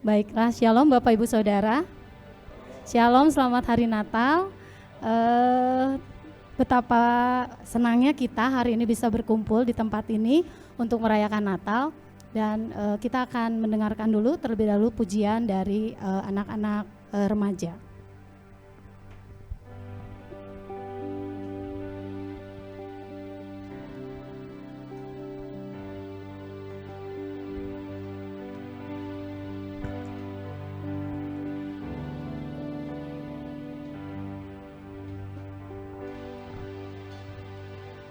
Baiklah, Shalom Bapak Ibu Saudara. Shalom, selamat hari Natal. Betapa senangnya kita hari ini bisa berkumpul di tempat ini untuk merayakan Natal. Dan kita akan mendengarkan dulu terlebih dahulu pujian dari anak-anak remaja.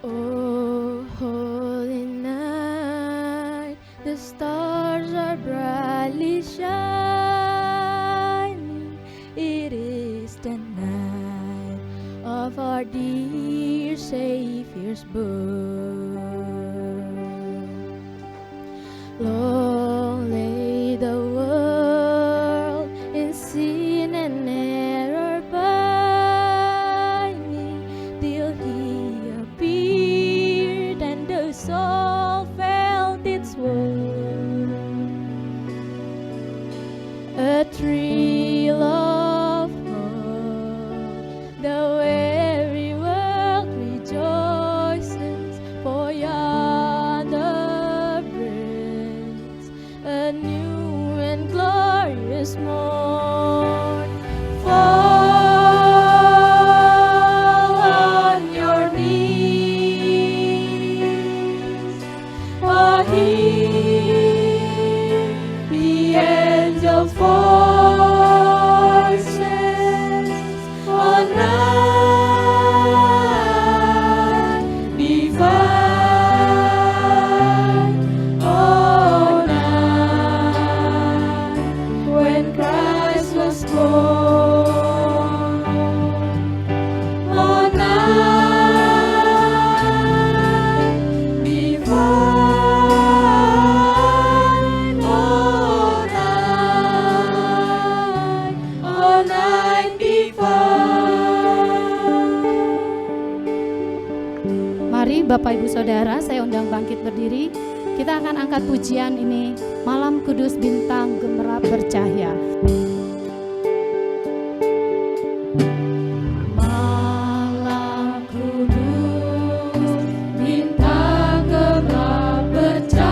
Oh, holy night, the stars are brightly shining. It is the night of our dear Savior's birth. Long lay the world in sin and error pining, till He appeared and the soul felt its worth. A thrill of hope, the weary world rejoices, for yonder breaks a new and glorious morn. Fall on your knees, oh, hear the angels' voices on night divine, oh, night when Christ was born, oh, night divine, oh, night divine. Mari Bapak Ibu Saudara, saya undang bangkit berdiri. Kita akan angkat pujian ini, Malam Kudus Bintang Gemerlap Bercahaya. Malam kudus, bintang gemerlap bercahaya.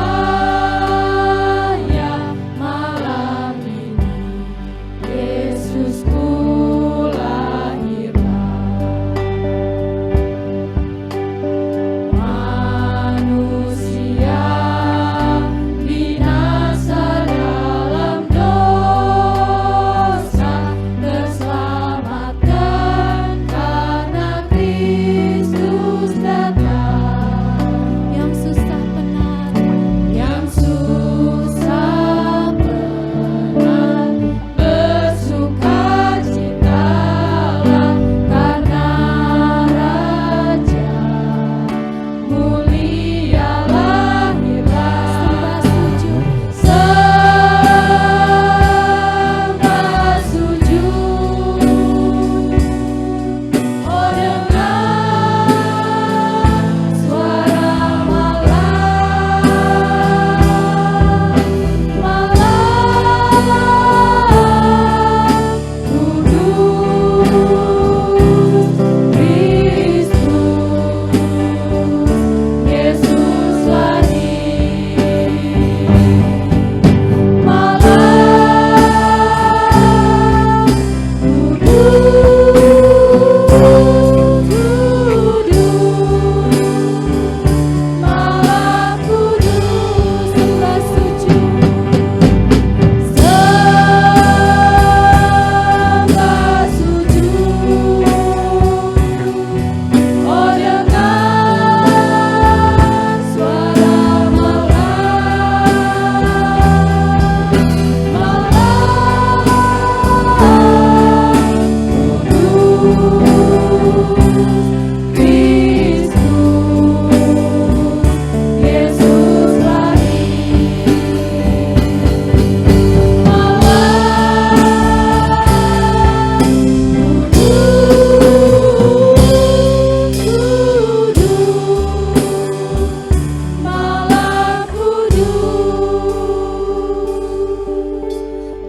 Malam ini Yesusku lahirlah. Manusia binasa dalam dosa.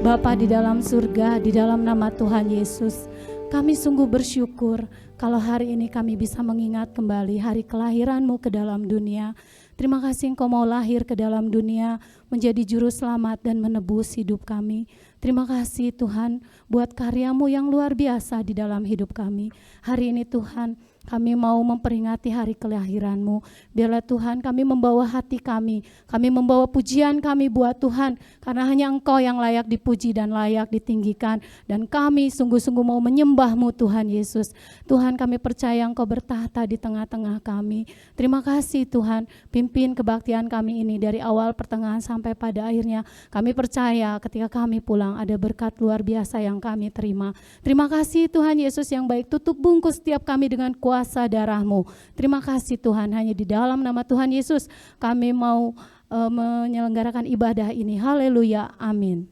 Bapa di dalam surga, di dalam nama Tuhan Yesus, kami sungguh bersyukur kalau hari ini kami bisa mengingat kembali hari kelahiran-Mu ke dalam dunia. Terima kasih Engkau mau lahir ke dalam dunia menjadi juru selamat dan menebus hidup kami. Terima kasih Tuhan buat karya-Mu yang luar biasa di dalam hidup kami. Hari ini Tuhan, kami mau memperingati hari kelahiran-Mu. Biarlah Tuhan kami membawa hati kami membawa pujian kami buat Tuhan, karena hanya Engkau yang layak dipuji dan layak ditinggikan. Dan kami sungguh-sungguh mau menyembah-Mu Tuhan Yesus. Tuhan, kami percaya Engkau bertahta di tengah-tengah kami. Terima kasih Tuhan, pimpin kebaktian kami ini dari awal pertengahan sampai pada akhirnya. Kami percaya ketika kami pulang ada berkat luar biasa yang kami terima. Terima kasih Tuhan Yesus yang baik, tutup bungkus setiap kami dengan kuasa darah-Mu. Terima kasih Tuhan, hanya di dalam nama Tuhan Yesus kami mau menyelenggarakan ibadah ini. Haleluya, amin.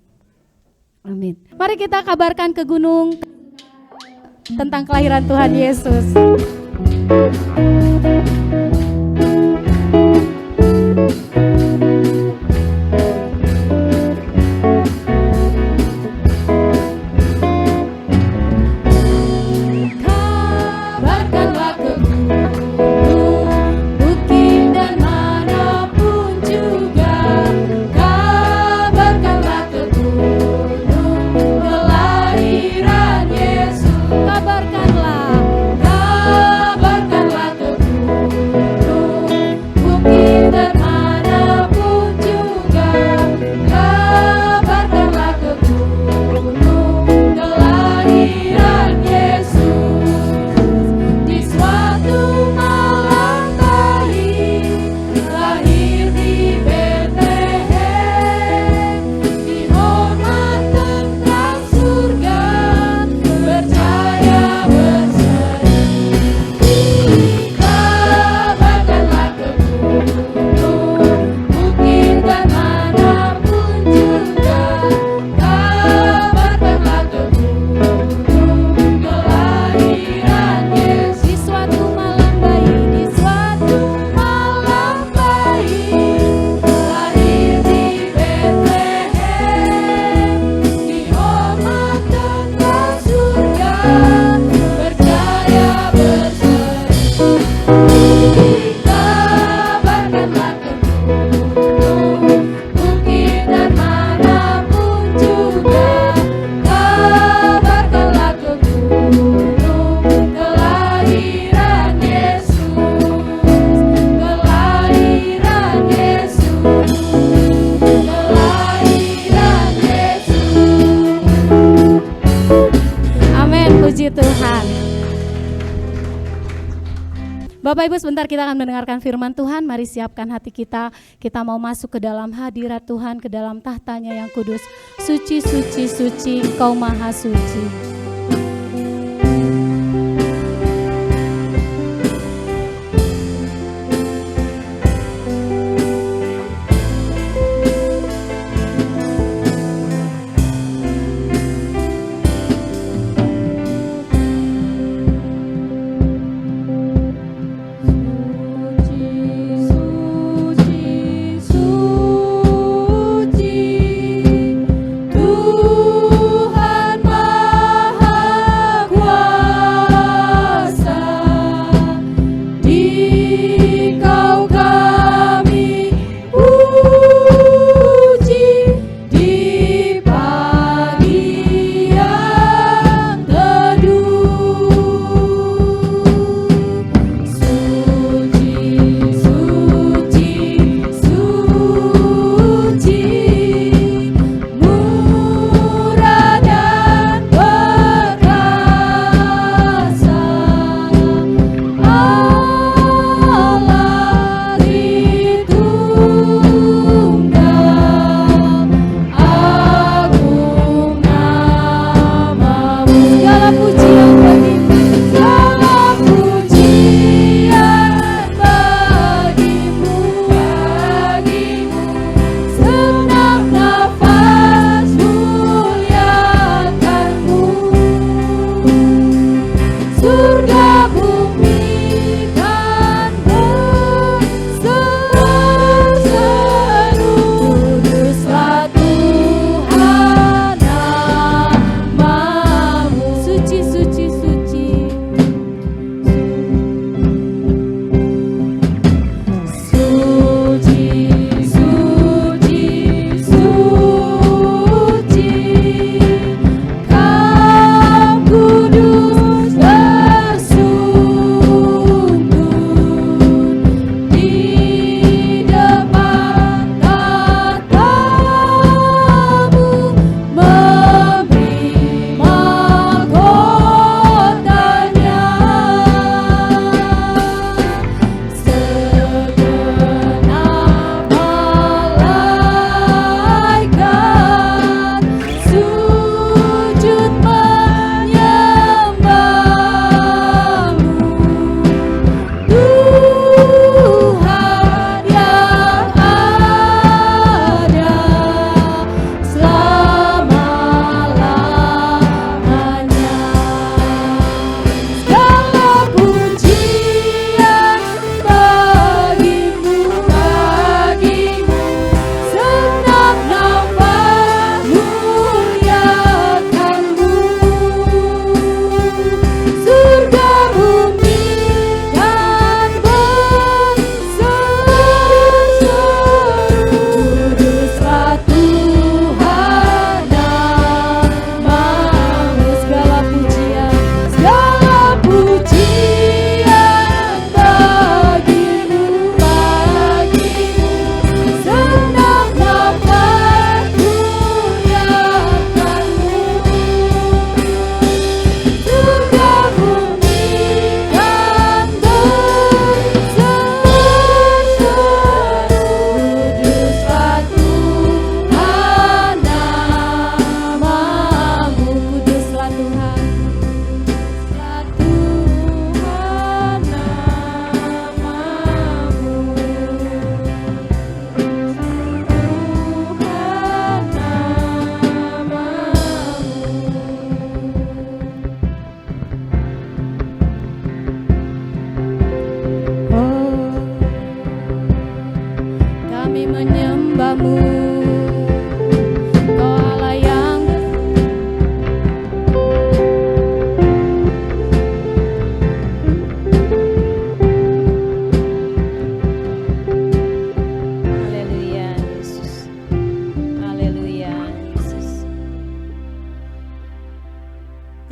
Amin. Mari kita kabarkan ke gunung tentang kelahiran Tuhan Yesus. Bapak Ibu, sebentar kita akan mendengarkan firman Tuhan. Mari siapkan hati kita. Kita mau masuk ke dalam hadirat Tuhan, ke dalam tahtanya yang kudus. Suci, suci, suci, Engkau maha suci. Tuhan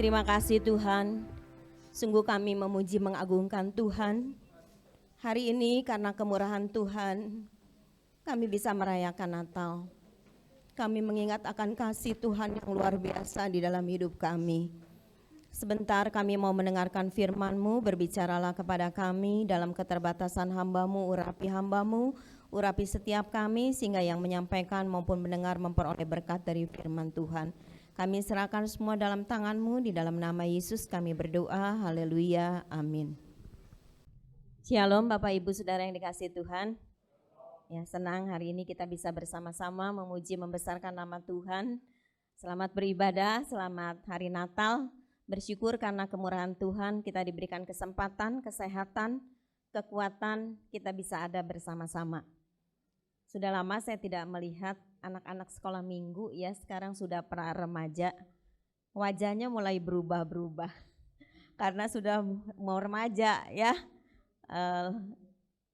Terima kasih Tuhan, sungguh kami memuji mengagungkan Tuhan. Hari ini karena kemurahan Tuhan, kami bisa merayakan Natal. Kami mengingat akan kasih Tuhan yang luar biasa di dalam hidup kami. Sebentar kami mau mendengarkan firman-Mu, berbicaralah kepada kami dalam keterbatasan hamba-Mu, urapi setiap kami sehingga yang menyampaikan maupun mendengar memperoleh berkat dari firman Tuhan. Kami serahkan semua dalam tangan-Mu, di dalam nama Yesus kami berdoa, haleluya, amin. Shalom Bapak Ibu Saudara yang dikasihi Tuhan. Ya, senang hari ini kita bisa bersama-sama memuji membesarkan nama Tuhan. Selamat beribadah, selamat hari Natal. Bersyukur karena kemurahan Tuhan kita diberikan kesempatan, kesehatan, kekuatan, kita bisa ada bersama-sama. Sudah lama saya tidak melihat anak-anak sekolah minggu ya, sekarang sudah pra remaja. Wajahnya mulai berubah-berubah karena sudah mau remaja ya.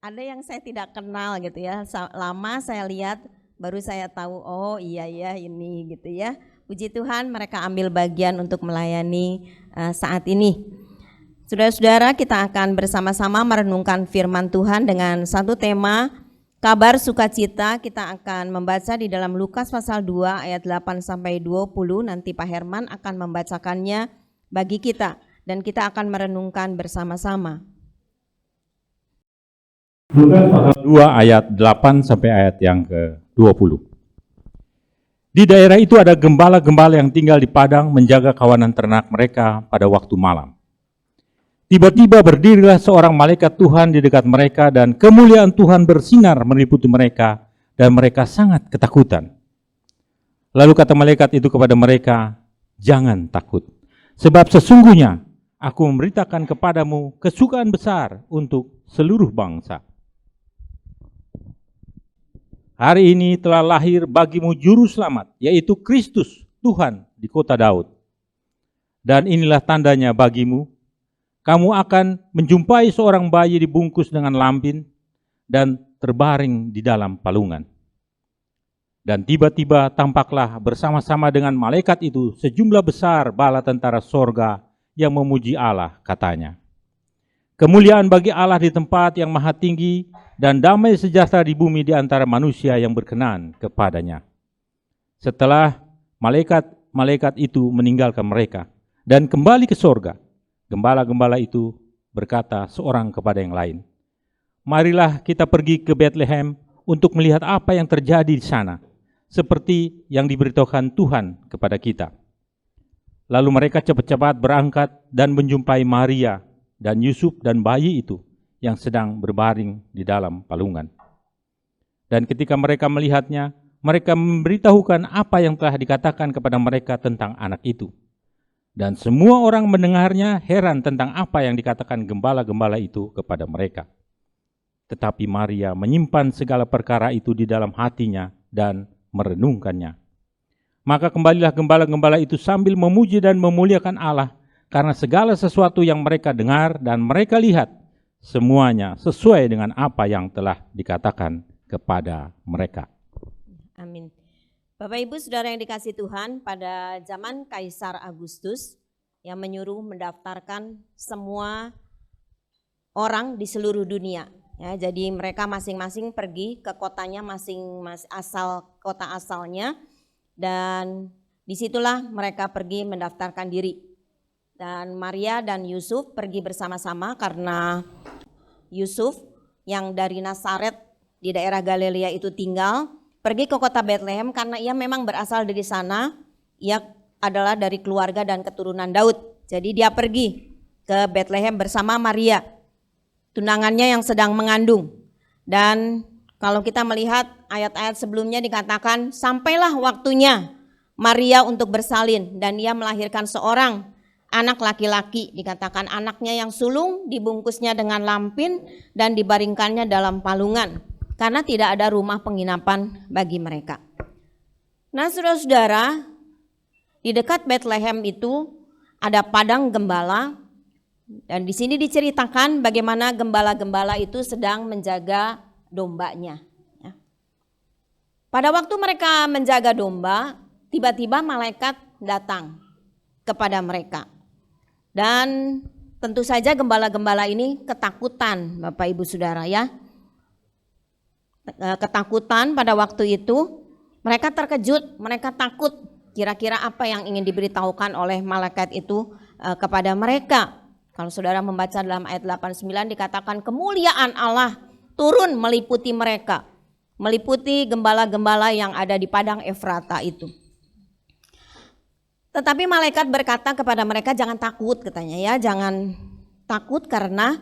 Ada yang saya tidak kenal gitu ya, lama saya lihat baru saya tahu, oh iya ya ini gitu ya. Puji Tuhan mereka ambil bagian untuk melayani saat ini. Saudara-saudara, kita akan bersama-sama merenungkan firman Tuhan dengan satu tema kabar sukacita. Kita akan membaca di dalam Lukas pasal 2 ayat 8 sampai 20. Nanti Pak Herman akan membacakannya bagi kita dan kita akan merenungkan bersama-sama. Lukas pasal 2 ayat 8 sampai ayat yang ke-20. Di daerah itu ada gembala-gembala yang tinggal di padang menjaga kawanan ternak mereka pada waktu malam. Tiba-tiba berdirilah seorang malaikat Tuhan di dekat mereka dan kemuliaan Tuhan bersinar meliputi mereka dan mereka sangat ketakutan. Lalu kata malaikat itu kepada mereka, "Jangan takut, sebab sesungguhnya aku memberitakan kepadamu kesukaan besar untuk seluruh bangsa. Hari ini telah lahir bagimu juru selamat, yaitu Kristus Tuhan di kota Daud. Dan inilah tandanya bagimu, kamu akan menjumpai seorang bayi dibungkus dengan lampin dan terbaring di dalam palungan. Dan tiba-tiba tampaklah bersama-sama dengan malaikat itu sejumlah besar bala tentara sorga yang memuji Allah, katanya, kemuliaan bagi Allah di tempat yang maha tinggi dan damai sejahtera di bumi di antara manusia yang berkenan kepadanya." Setelah malaikat itu meninggalkan mereka dan kembali ke sorga, gembala-gembala itu berkata seorang kepada yang lain, "Marilah kita pergi ke Betlehem untuk melihat apa yang terjadi di sana, seperti yang diberitahukan Tuhan kepada kita." Lalu mereka cepat-cepat berangkat dan menjumpai Maria dan Yusuf dan bayi itu yang sedang berbaring di dalam palungan. Dan ketika mereka melihatnya, mereka memberitahukan apa yang telah dikatakan kepada mereka tentang anak itu. Dan semua orang mendengarnya heran tentang apa yang dikatakan gembala-gembala itu kepada mereka. Tetapi Maria menyimpan segala perkara itu di dalam hatinya dan merenungkannya. Maka kembalilah gembala-gembala itu sambil memuji dan memuliakan Allah karena segala sesuatu yang mereka dengar dan mereka lihat, semuanya sesuai dengan apa yang telah dikatakan kepada mereka. Amin. Bapak Ibu Saudara yang dikasihi Tuhan, pada zaman Kaisar Agustus yang menyuruh mendaftarkan semua orang di seluruh dunia. Ya, jadi mereka masing-masing pergi ke kotanya kota asalnya, dan disitulah mereka pergi mendaftarkan diri. Dan Maria dan Yusuf pergi bersama-sama karena Yusuf yang dari Nazaret di daerah Galilea itu tinggal, pergi ke kota Betlehem karena ia memang berasal dari sana. Ia adalah dari keluarga dan keturunan Daud. Jadi dia pergi ke Betlehem bersama Maria, tunangannya yang sedang mengandung. Dan kalau kita melihat ayat-ayat sebelumnya dikatakan, sampailah waktunya Maria untuk bersalin dan ia melahirkan seorang anak laki-laki, dikatakan anaknya yang sulung dibungkusnya dengan lampin dan dibaringkannya dalam palungan karena tidak ada rumah penginapan bagi mereka. Nah, saudara-saudara, di dekat Betlehem itu ada padang gembala dan di sini diceritakan bagaimana gembala-gembala itu sedang menjaga dombanya. Pada waktu mereka menjaga domba, tiba-tiba malaikat datang kepada mereka. Dan tentu saja gembala-gembala ini ketakutan, Bapak Ibu Saudara ya. Ketakutan pada waktu itu, mereka terkejut, mereka takut kira-kira apa yang ingin diberitahukan oleh malaikat itu kepada mereka. Kalau saudara membaca dalam ayat 89 dikatakan kemuliaan Allah turun meliputi mereka, meliputi gembala-gembala yang ada di padang Efrata itu. Tetapi malaikat berkata kepada mereka, jangan takut katanya ya, jangan takut karena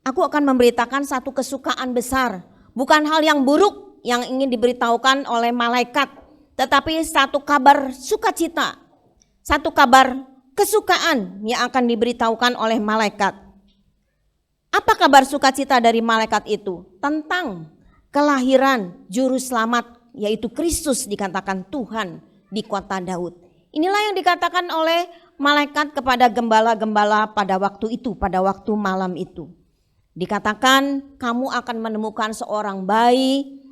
aku akan memberitakan satu kesukaan besar. Bukan hal yang buruk yang ingin diberitahukan oleh malaikat, tetapi satu kabar sukacita, satu kabar kesukaan yang akan diberitahukan oleh malaikat. Apa kabar sukacita dari malaikat itu? Tentang kelahiran juru selamat, yaitu Kristus, dikatakan Tuhan di kota Daud. Inilah yang dikatakan oleh malaikat kepada gembala-gembala pada waktu itu, pada waktu malam itu. Dikatakan kamu akan menemukan seorang bayi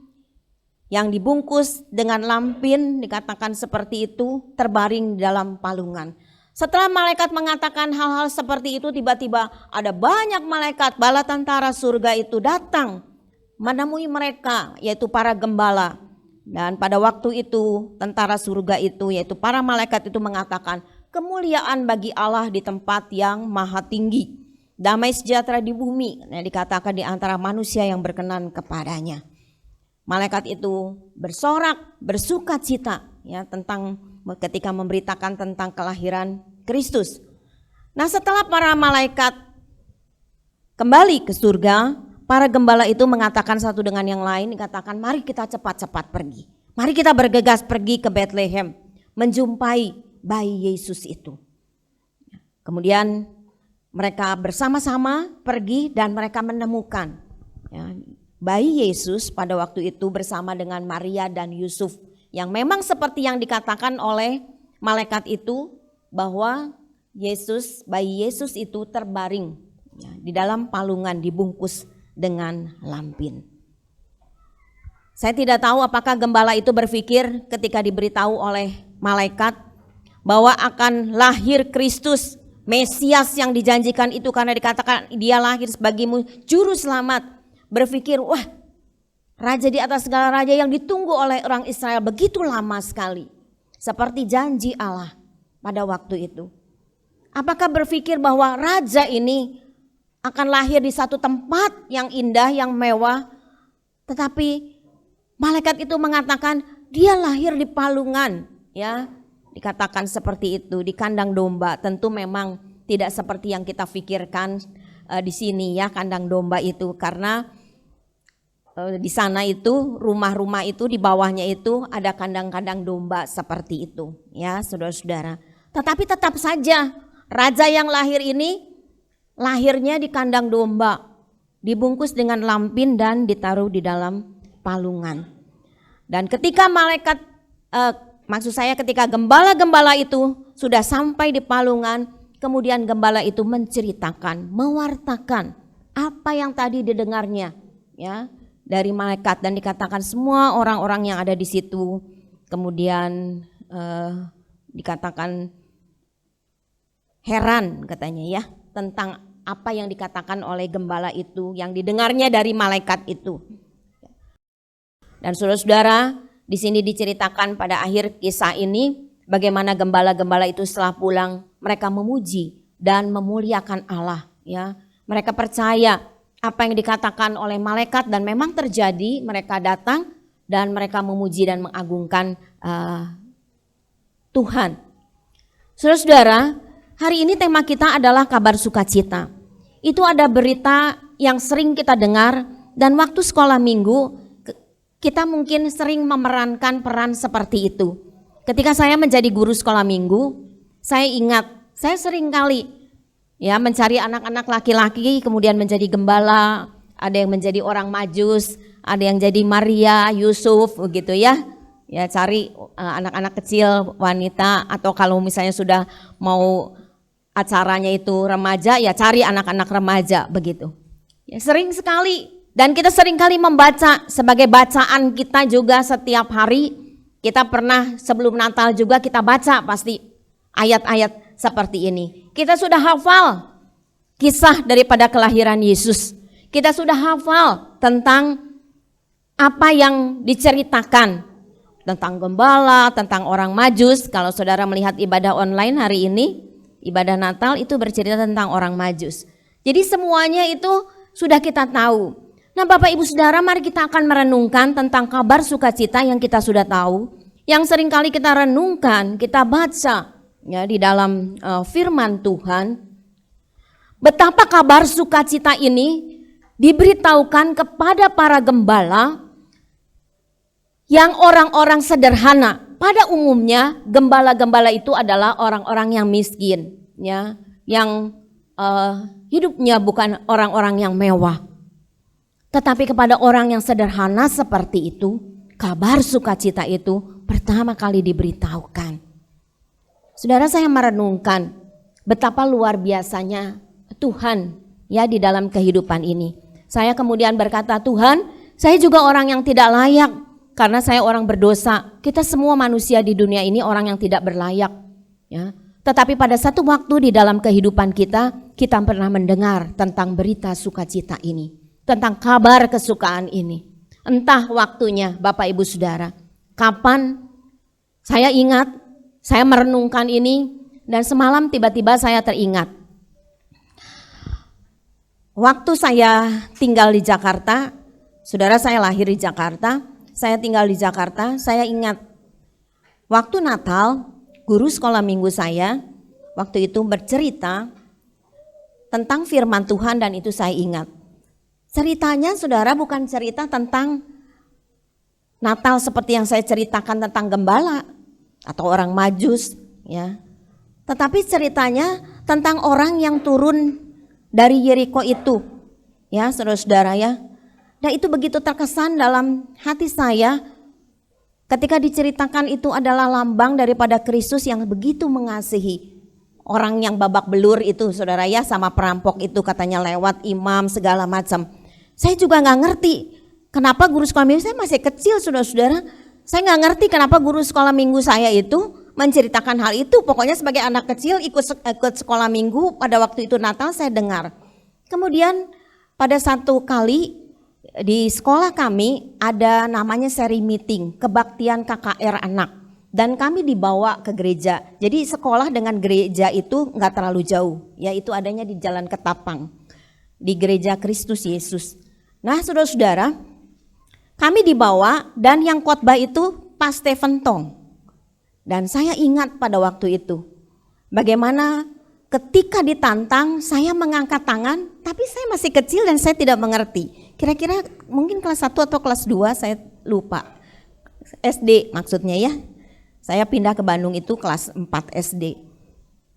yang dibungkus dengan lampin, dikatakan seperti itu, terbaring di dalam palungan. Setelah malaikat mengatakan hal-hal seperti itu, tiba-tiba ada banyak malaikat bala tentara surga itu datang menemui mereka, yaitu para gembala. Dan pada waktu itu tentara surga itu, yaitu para malaikat itu mengatakan, kemuliaan bagi Allah di tempat yang maha tinggi, damai sejahtera di bumi, yang dikatakan di antara manusia yang berkenan kepadanya. Malaikat itu bersorak, bersukacita ya tentang ketika memberitakan tentang kelahiran Kristus. Nah, setelah para malaikat kembali ke surga, para gembala itu mengatakan satu dengan yang lain, dikatakan mari kita cepat-cepat pergi. Mari kita bergegas pergi ke Bethlehem, menjumpai bayi Yesus itu. Kemudian mereka bersama-sama pergi dan mereka menemukan ya, bayi Yesus pada waktu itu bersama dengan Maria dan Yusuf. Yang memang seperti yang dikatakan oleh malaikat itu, bahwa bayi Yesus itu terbaring ya, di dalam palungan dibungkus dengan lampin. Saya tidak tahu apakah gembala itu berpikir ketika diberitahu oleh malaikat bahwa akan lahir Kristus, Mesias yang dijanjikan itu, karena dikatakan dia lahir sebagimu juru selamat. Berpikir, wah, raja di atas segala raja yang ditunggu oleh orang Israel begitu lama sekali. Seperti janji Allah pada waktu itu. Apakah berpikir bahwa raja ini akan lahir di satu tempat yang indah, yang mewah, tetapi malaikat itu mengatakan dia lahir di palungan, ya, dikatakan seperti itu, di kandang domba. Tentu memang tidak seperti yang kita pikirkan di sini ya, kandang domba itu, karena di sana itu rumah-rumah itu di bawahnya itu ada kandang-kandang domba seperti itu, ya, saudara-saudara. Tetapi tetap saja raja yang lahir ini lahirnya di kandang domba, dibungkus dengan lampin dan ditaruh di dalam palungan. Dan ketika ketika gembala-gembala itu sudah sampai di palungan, kemudian gembala itu menceritakan, mewartakan apa yang tadi didengarnya ya dari malaikat, dan dikatakan semua orang-orang yang ada di situ kemudian dikatakan heran katanya ya tentang apa yang dikatakan oleh gembala itu, yang didengarnya dari malaikat itu. Dan saudara-saudara, di sini diceritakan pada akhir kisah ini bagaimana gembala-gembala itu setelah pulang mereka memuji dan memuliakan Allah, ya. Mereka percaya apa yang dikatakan oleh malaikat dan memang terjadi. Mereka datang dan mereka memuji dan mengagungkan Tuhan. Saudara-saudara, hari ini tema kita adalah kabar sukacita. Itu ada berita yang sering kita dengar, dan waktu sekolah minggu kita mungkin sering memerankan peran seperti itu. Ketika saya menjadi guru sekolah minggu, saya ingat saya sering kali ya mencari anak-anak laki-laki kemudian menjadi gembala, ada yang menjadi orang Majus, ada yang jadi Maria, Yusuf begitu ya. Ya cari anak-anak kecil, wanita, atau kalau misalnya sudah mau acaranya itu remaja, ya cari anak-anak remaja begitu. Ya, sering sekali, dan kita sering kali membaca sebagai bacaan kita juga setiap hari. Kita pernah sebelum Natal juga kita baca pasti ayat-ayat seperti ini. Kita sudah hafal kisah daripada kelahiran Yesus. Kita sudah hafal tentang apa yang diceritakan tentang gembala, tentang orang Majus. Kalau saudara melihat ibadah online hari ini, ibadah Natal itu bercerita tentang orang Majus. Jadi semuanya itu sudah kita tahu. Nah Bapak Ibu Saudara, mari kita akan merenungkan tentang kabar sukacita yang kita sudah tahu, yang seringkali kita renungkan, kita baca ya di dalam firman Tuhan. Betapa kabar sukacita ini diberitahukan kepada para gembala yang orang-orang sederhana. Pada umumnya gembala-gembala itu adalah orang-orang yang miskin, ya, yang hidupnya bukan orang-orang yang mewah. Tetapi kepada orang yang sederhana seperti itu, kabar sukacita itu pertama kali diberitahukan. Saudara, saya merenungkan betapa luar biasanya Tuhan ya di dalam kehidupan ini. Saya kemudian berkata, Tuhan, saya juga orang yang tidak layak karena saya orang berdosa. Kita semua manusia di dunia ini orang yang tidak berlayak, ya. Tetapi pada satu waktu di dalam kehidupan kita pernah mendengar tentang berita sukacita ini, tentang kabar kesukaan ini. Entah waktunya Bapak Ibu Saudara, kapan saya ingat, saya merenungkan ini, dan semalam tiba-tiba saya teringat. Waktu saya tinggal di Jakarta, saudara, saya lahir di Jakarta, saya tinggal di Jakarta, saya ingat waktu Natal, guru sekolah minggu saya waktu itu bercerita tentang firman Tuhan dan itu saya ingat. Ceritanya saudara bukan cerita tentang Natal seperti yang saya ceritakan tentang gembala atau orang Majus, ya. Tetapi ceritanya tentang orang yang turun dari Yeriko itu, ya saudara-saudara ya. Dan itu begitu terkesan dalam hati saya ketika diceritakan itu adalah lambang daripada Kristus yang begitu mengasihi orang yang babak belur itu, saudara ya, sama perampok itu katanya lewat imam segala macam. Saya juga nggak ngerti kenapa guru sekolah minggu, saya masih kecil saudara-saudara. Saya nggak ngerti kenapa guru sekolah minggu saya itu menceritakan hal itu. Pokoknya sebagai anak kecil ikut sekolah minggu pada waktu itu Natal saya dengar. Kemudian pada satu kali di sekolah kami ada namanya seri meeting kebaktian KKR anak dan kami dibawa ke gereja. Jadi sekolah dengan gereja itu nggak terlalu jauh, yaitu adanya di Jalan Ketapang di Gereja Kristus Yesus. Nah saudara-saudara, kami dibawa dan yang khotbah itu Pak Stephen Tong. Dan saya ingat pada waktu itu bagaimana ketika ditantang saya mengangkat tangan, tapi saya masih kecil dan saya tidak mengerti. Kira-kira mungkin kelas 1 atau kelas 2 saya lupa. SD maksudnya ya. Saya pindah ke Bandung itu kelas 4 SD.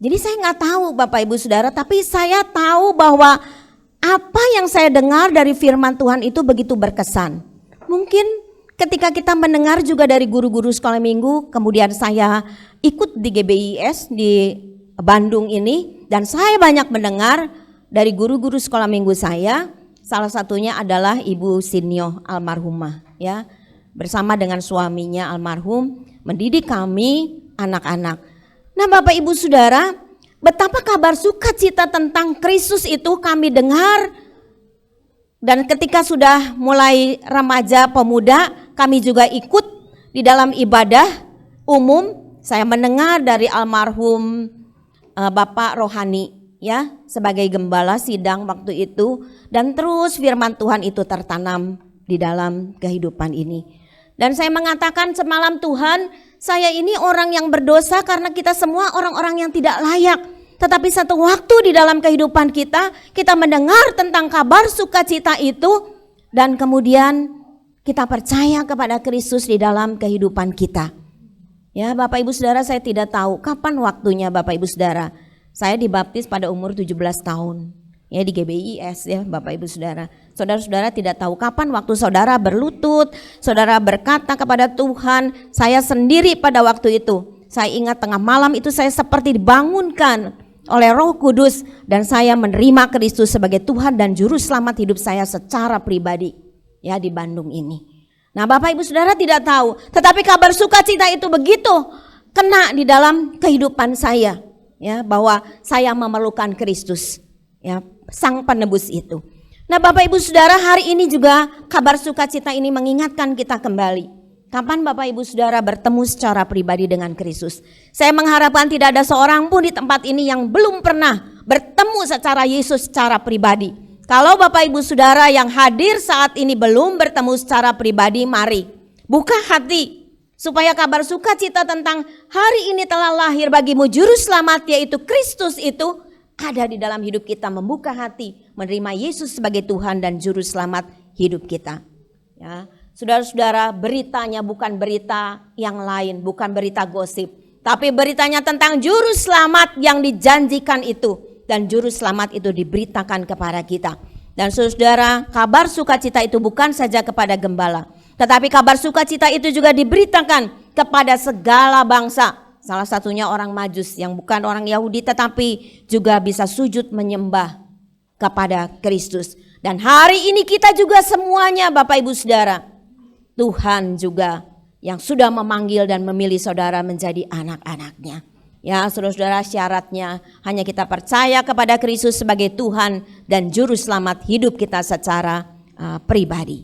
Jadi saya nggak tahu Bapak Ibu Saudara, tapi saya tahu bahwa apa yang saya dengar dari firman Tuhan itu begitu berkesan. Mungkin ketika kita mendengar juga dari guru-guru sekolah minggu, kemudian saya ikut di GBIS di Bandung ini, dan saya banyak mendengar dari guru-guru sekolah minggu saya, salah satunya adalah Ibu Sinyo almarhumah, ya, bersama dengan suaminya almarhum, mendidik kami anak-anak. Nah Bapak Ibu Saudara, betapa kabar sukacita tentang Kristus itu kami dengar. Dan ketika sudah mulai remaja pemuda, kami juga ikut di dalam ibadah umum. Saya mendengar dari almarhum Bapak Rohani ya sebagai gembala sidang waktu itu, dan terus firman Tuhan itu tertanam di dalam kehidupan ini. Dan saya mengatakan semalam, Tuhan, saya ini orang yang berdosa karena kita semua orang-orang yang tidak layak. Tetapi satu waktu di dalam kehidupan kita mendengar tentang kabar sukacita itu, dan kemudian kita percaya kepada Kristus di dalam kehidupan kita. Ya Bapak Ibu Saudara, saya tidak tahu kapan waktunya Bapak Ibu Saudara. Saya dibaptis pada umur 17 tahun. Ya di GBIS ya Bapak Ibu Saudara. Saudara-saudara tidak tahu kapan waktu saudara berlutut, saudara berkata kepada Tuhan. Saya sendiri pada waktu itu, saya ingat tengah malam itu saya seperti dibangunkan oleh Roh Kudus dan saya menerima Kristus sebagai Tuhan dan Juru Selamat hidup saya secara pribadi ya di Bandung ini. Nah Bapak Ibu Saudara tidak tahu, tetapi kabar sukacita itu begitu kena di dalam kehidupan saya. ya, bahwa saya memerlukan Kristus, ya, Sang Penebus itu. Nah, Bapak Ibu Saudara, hari ini juga kabar sukacita ini mengingatkan kita kembali. Kapan Bapak Ibu Saudara bertemu secara pribadi dengan Kristus? Saya mengharapkan tidak ada seorang pun di tempat ini yang belum pernah bertemu secara Yesus secara pribadi. Kalau Bapak Ibu Saudara yang hadir saat ini belum bertemu secara pribadi, mari buka hati supaya kabar sukacita tentang hari ini telah lahir bagimu juru selamat, yaitu Kristus itu ada di dalam hidup kita. Membuka hati menerima Yesus sebagai Tuhan dan juru selamat hidup kita. Ya, saudara-saudara, beritanya bukan berita yang lain, bukan berita gosip, tapi beritanya tentang juru selamat yang dijanjikan itu. Dan juru selamat itu diberitakan kepada kita. Dan saudara, kabar sukacita itu bukan saja kepada gembala, tetapi kabar sukacita itu juga diberitakan kepada segala bangsa. Salah satunya orang Majus yang bukan orang Yahudi tetapi juga bisa sujud menyembah kepada Kristus. Dan hari ini kita juga semuanya, Bapak Ibu Saudara, Tuhan juga yang sudah memanggil dan memilih saudara menjadi anak-anaknya. Ya, saudara-saudara, syaratnya hanya kita percaya kepada Kristus sebagai Tuhan dan juru selamat hidup kita secara pribadi.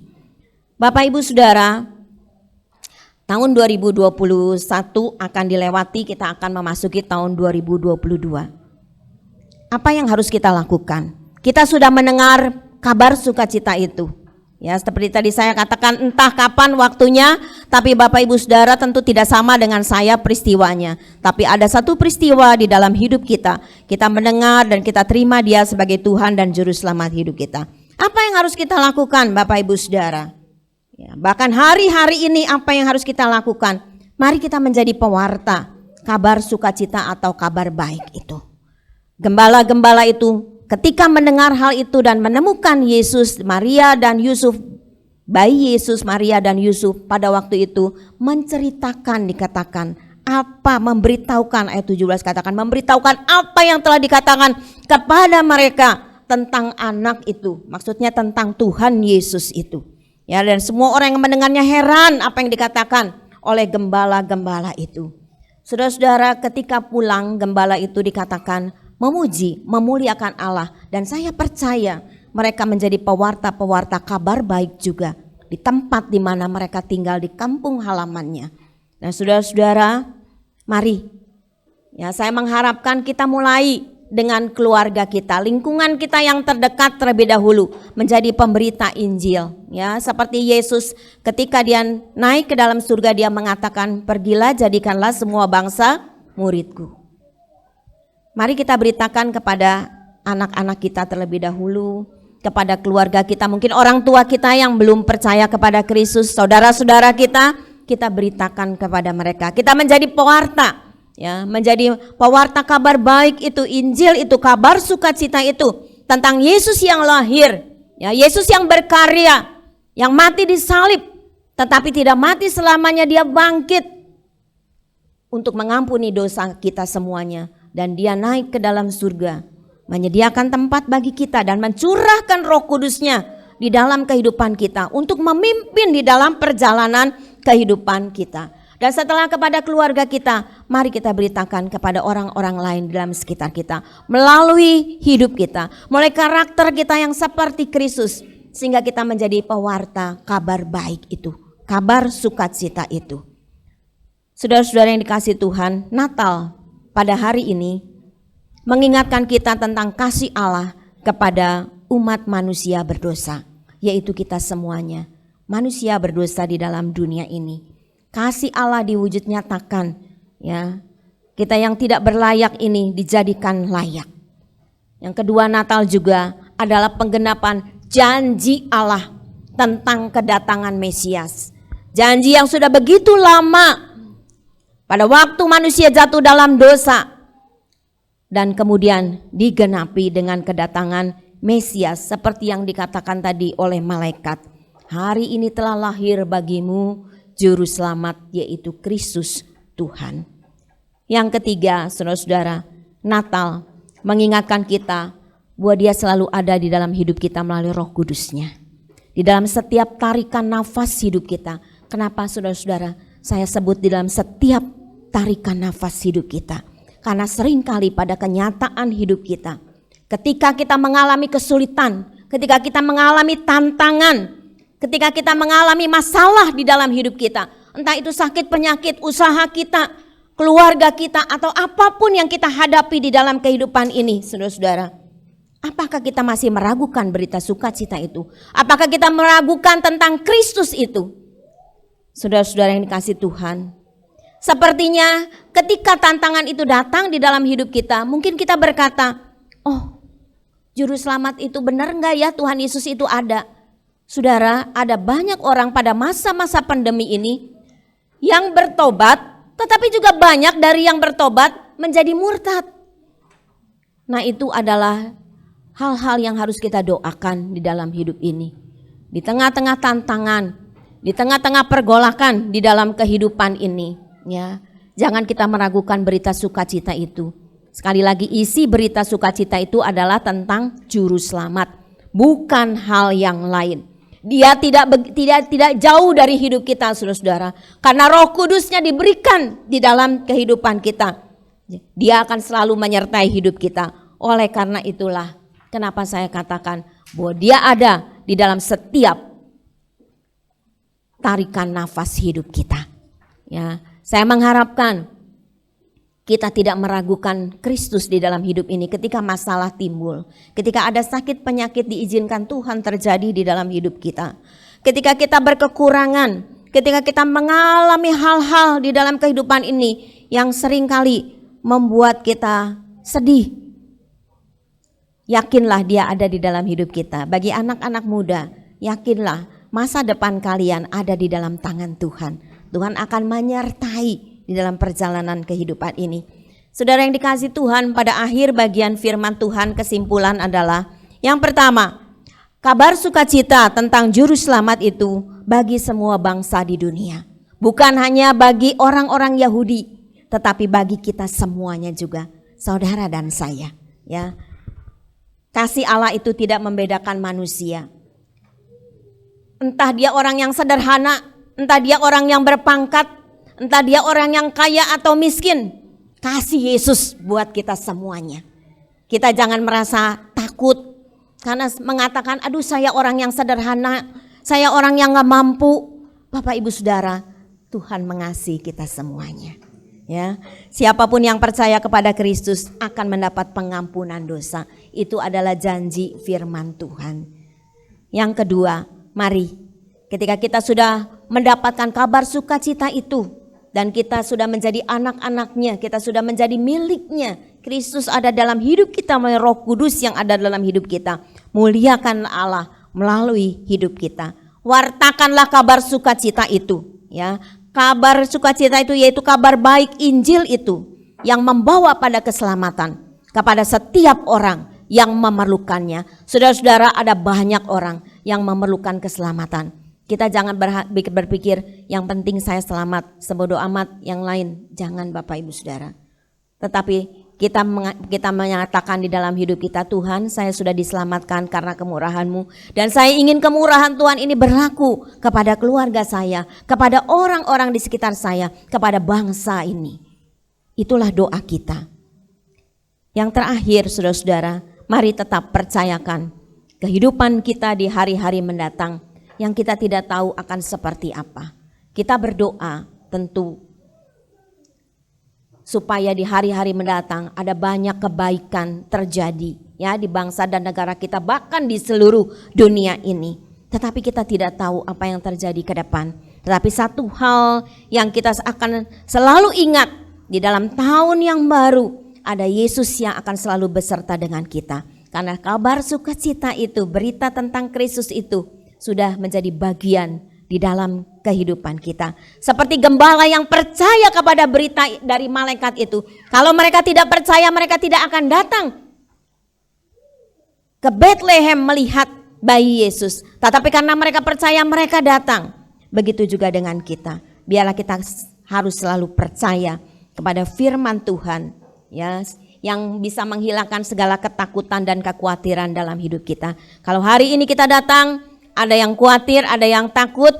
Bapak Ibu Saudara, tahun 2021 akan dilewati, kita akan memasuki tahun 2022. Apa yang harus kita lakukan? Kita sudah mendengar kabar sukacita itu. Ya, seperti tadi saya katakan, entah kapan waktunya, tapi Bapak Ibu Saudara tentu tidak sama dengan saya peristiwanya. Tapi ada satu peristiwa di dalam hidup kita. Kita mendengar dan kita terima Dia sebagai Tuhan dan juru selamat hidup kita. Apa yang harus kita lakukan, Bapak Ibu Saudara? Ya, bahkan hari-hari ini apa yang harus kita lakukan? Mari kita menjadi pewarta kabar sukacita atau kabar baik itu. Gembala-gembala itu ketika mendengar hal itu dan menemukan Yesus, Maria dan Yusuf, bayi Yesus, Maria dan Yusuf pada waktu itu menceritakan, dikatakan apa, memberitahukan, ayat 17 katakan memberitahukan apa yang telah dikatakan kepada mereka tentang anak itu, maksudnya tentang Tuhan Yesus itu. Ya, dan semua orang yang mendengarnya heran apa yang dikatakan oleh gembala-gembala itu. Saudara-saudara, ketika pulang gembala itu dikatakan memuji, memuliakan Allah, dan saya percaya mereka menjadi pewarta-pewarta kabar baik juga di tempat di mana mereka tinggal di kampung halamannya. Nah, saudara-saudara, mari ya, saya mengharapkan kita mulai dengan keluarga kita, lingkungan kita yang terdekat terlebih dahulu menjadi pemberita Injil. Ya, seperti Yesus ketika Dia naik ke dalam surga, Dia mengatakan, "Pergilah, jadikanlah semua bangsa muridku." Mari kita beritakan kepada anak-anak kita terlebih dahulu, kepada keluarga kita, mungkin orang tua kita yang belum percaya kepada Kristus, saudara-saudara kita beritakan kepada mereka. Kita menjadi pewarta, ya, menjadi pewarta kabar baik itu, Injil itu, kabar sukacita itu tentang Yesus yang lahir, ya, Yesus yang berkarya, yang mati di salib, tetapi tidak mati selamanya, Dia bangkit untuk mengampuni dosa kita semuanya. Dan Dia naik ke dalam surga, menyediakan tempat bagi kita dan mencurahkan Roh Kudus-Nya di dalam kehidupan kita untuk memimpin di dalam perjalanan kehidupan kita. Dan setelah kepada keluarga kita, mari kita beritakan kepada orang-orang lain di dalam sekitar kita melalui hidup kita, mulai karakter kita yang seperti Kristus, sehingga kita menjadi pewarta kabar baik itu, kabar sukacita itu. Saudara-saudara yang dikasihi Tuhan, Natal pada hari ini mengingatkan kita tentang kasih Allah kepada umat manusia berdosa, yaitu kita semuanya, manusia berdosa di dalam dunia ini. Kasih Allah diwujud nyatakan, ya, kita yang tidak berlayak ini dijadikan layak. Yang kedua, Natal juga adalah penggenapan janji Allah tentang kedatangan Mesias. Janji yang sudah begitu lama pada waktu manusia jatuh dalam dosa, dan kemudian digenapi dengan kedatangan Mesias seperti yang dikatakan tadi oleh malaikat. Hari ini telah lahir bagimu juru selamat, yaitu Kristus Tuhan. Yang ketiga, saudara-saudara, Natal mengingatkan kita bahwa Dia selalu ada di dalam hidup kita melalui Roh Kudus-Nya. Di dalam setiap tarikan nafas hidup kita. Kenapa, saudara-saudara? Saya sebut di dalam setiap tarikan nafas hidup kita. Karena seringkali pada kenyataan hidup kita, ketika kita mengalami kesulitan, ketika kita mengalami tantangan, ketika kita mengalami masalah di dalam hidup kita, entah itu sakit penyakit, usaha kita, keluarga kita, atau apapun yang kita hadapi di dalam kehidupan ini, saudara-saudara, apakah kita masih meragukan berita sukacita itu? Apakah kita meragukan tentang Kristus itu? Saudara-saudara yang dikasihi Tuhan, sepertinya ketika tantangan itu datang di dalam hidup kita, mungkin kita berkata, oh, juru selamat itu benar enggak ya, Tuhan Yesus itu ada? Saudara, ada banyak orang pada masa-masa pandemi ini yang bertobat, tetapi juga banyak dari yang bertobat menjadi murtad. Nah, itu adalah hal-hal yang harus kita doakan di dalam hidup ini. Di tengah-tengah tantangan, di tengah-tengah pergolakan di dalam kehidupan ini, ya, jangan kita meragukan berita sukacita itu. Sekali lagi, isi berita sukacita itu adalah tentang juru selamat, bukan hal yang lain. Dia tidak jauh dari hidup kita, saudara-saudara, karena Roh Kudusnya diberikan di dalam kehidupan kita. Dia akan selalu menyertai hidup kita. Oleh karena itulah kenapa saya katakan bahwa dia ada di dalam setiap tarikan nafas hidup kita. Ya, saya mengharapkan kita tidak meragukan Kristus di dalam hidup ini ketika masalah timbul. Ketika ada sakit penyakit diizinkan Tuhan terjadi di dalam hidup kita. Ketika kita berkekurangan, ketika kita mengalami hal-hal di dalam kehidupan ini yang seringkali membuat kita sedih. Yakinlah dia ada di dalam hidup kita. Bagi anak-anak muda, yakinlah masa depan kalian ada di dalam tangan Tuhan. Tuhan akan menyertai di dalam perjalanan kehidupan ini. Saudara yang dikasihi Tuhan, pada akhir bagian firman Tuhan kesimpulan adalah yang pertama, kabar sukacita tentang juru selamat itu bagi semua bangsa di dunia. Bukan hanya bagi orang-orang Yahudi, tetapi bagi kita semuanya juga, saudara dan saya. Ya, kasih Allah itu tidak membedakan manusia. Entah dia orang yang sederhana, entah dia orang yang berpangkat, entah dia orang yang kaya atau miskin. Kasih Yesus buat kita semuanya. Kita jangan merasa takut karena mengatakan, aduh saya orang yang sederhana, saya orang yang gak mampu. Bapak Ibu Saudara, Tuhan mengasihi kita semuanya. Ya, siapapun yang percaya kepada Kristus akan mendapat pengampunan dosa. Itu adalah janji firman Tuhan. Yang kedua, mari ketika kita sudah mendapatkan kabar sukacita itu dan kita sudah menjadi anak-anaknya, kita sudah menjadi miliknya, Kristus ada dalam hidup kita melalui Roh Kudus yang ada dalam hidup kita. Muliakan Allah melalui hidup kita. Wartakanlah kabar sukacita itu, ya. Kabar sukacita itu yaitu kabar baik Injil itu yang membawa pada keselamatan kepada setiap orang yang memerlukannya. Saudara-saudara, ada banyak orang yang memerlukan keselamatan. Kita jangan berpikir yang penting saya selamat, sebodoh amat yang lain. Jangan Bapak Ibu Saudara. Tetapi kita menyatakan di dalam hidup kita, Tuhan saya sudah diselamatkan karena kemurahan-Mu. Dan saya ingin kemurahan Tuhan ini berlaku kepada keluarga saya, kepada orang-orang di sekitar saya, kepada bangsa ini. Itulah doa kita. Yang terakhir saudara-saudara, mari tetap percayakan kehidupan kita di hari-hari mendatang yang kita tidak tahu akan seperti apa. Kita berdoa tentu supaya di hari-hari mendatang ada banyak kebaikan terjadi ya di bangsa dan negara kita, bahkan di seluruh dunia ini. Tetapi kita tidak tahu apa yang terjadi ke depan. Tetapi satu hal yang kita akan selalu ingat di dalam tahun yang baru, ada Yesus yang akan selalu beserta dengan kita. Karena kabar sukacita itu, berita tentang Kristus itu sudah menjadi bagian di dalam kehidupan kita. Seperti gembala yang percaya kepada berita dari malaikat itu. Kalau mereka tidak percaya, mereka tidak akan datang ke Bethlehem melihat bayi Yesus. Tetapi karena mereka percaya, mereka datang. Begitu juga dengan kita. Biarlah kita harus selalu percaya kepada firman Tuhan, ya, yang bisa menghilangkan segala ketakutan dan kekhawatiran dalam hidup kita. Kalau hari ini kita datang, ada yang khawatir, ada yang takut,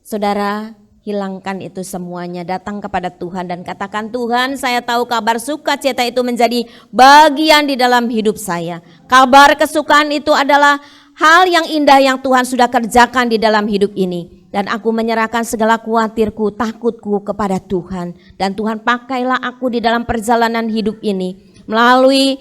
saudara, hilangkan itu semuanya, datang kepada Tuhan dan katakan, Tuhan, saya tahu kabar sukacita itu menjadi bagian di dalam hidup saya. Kabar kesukaan itu adalah hal yang indah yang Tuhan sudah kerjakan di dalam hidup ini. Dan aku menyerahkan segala khawatirku, takutku kepada Tuhan. Dan Tuhan, pakailah aku di dalam perjalanan hidup ini melalui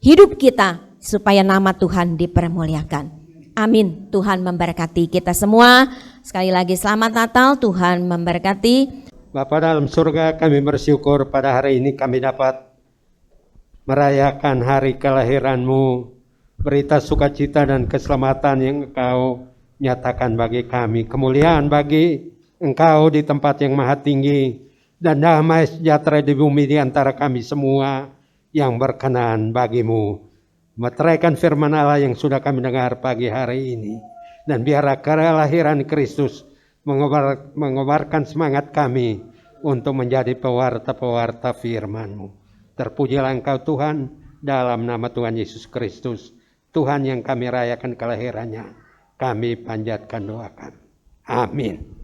hidup kita supaya nama Tuhan dipermuliakan. Amin. Tuhan memberkati kita semua. Sekali lagi selamat Natal, Tuhan memberkati. Bapa dalam surga, kami bersyukur pada hari ini kami dapat merayakan hari kelahiran-Mu. Berita sukacita dan keselamatan yang Engkau nyatakan bagi kami. Kemuliaan bagi Engkau di tempat yang maha tinggi. Dan damai sejahtera di bumi di antara kami semua yang berkenan bagi-Mu. Meteraikan firman Allah yang sudah kami dengar pagi hari ini. Dan biarlah kelahiran Kristus mengobarkan semangat kami untuk menjadi pewarta-pewarta firman-Mu. Terpujilah Engkau Tuhan, dalam nama Tuhan Yesus Kristus. Tuhan yang kami rayakan kelahirannya, kami panjatkan doakan. Amin.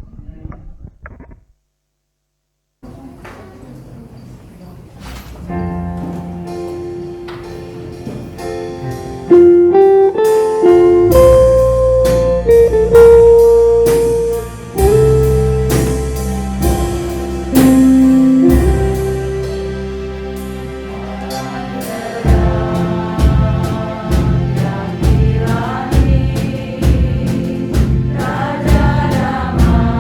Raja Damai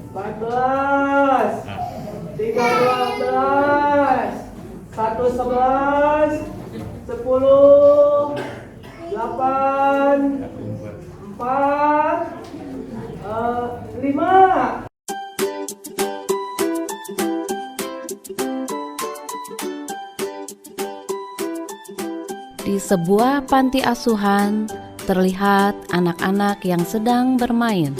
14, 13, 111, 10, 8, 4, 5. Di sebuah panti asuhan, terlihat anak-anak yang sedang bermain.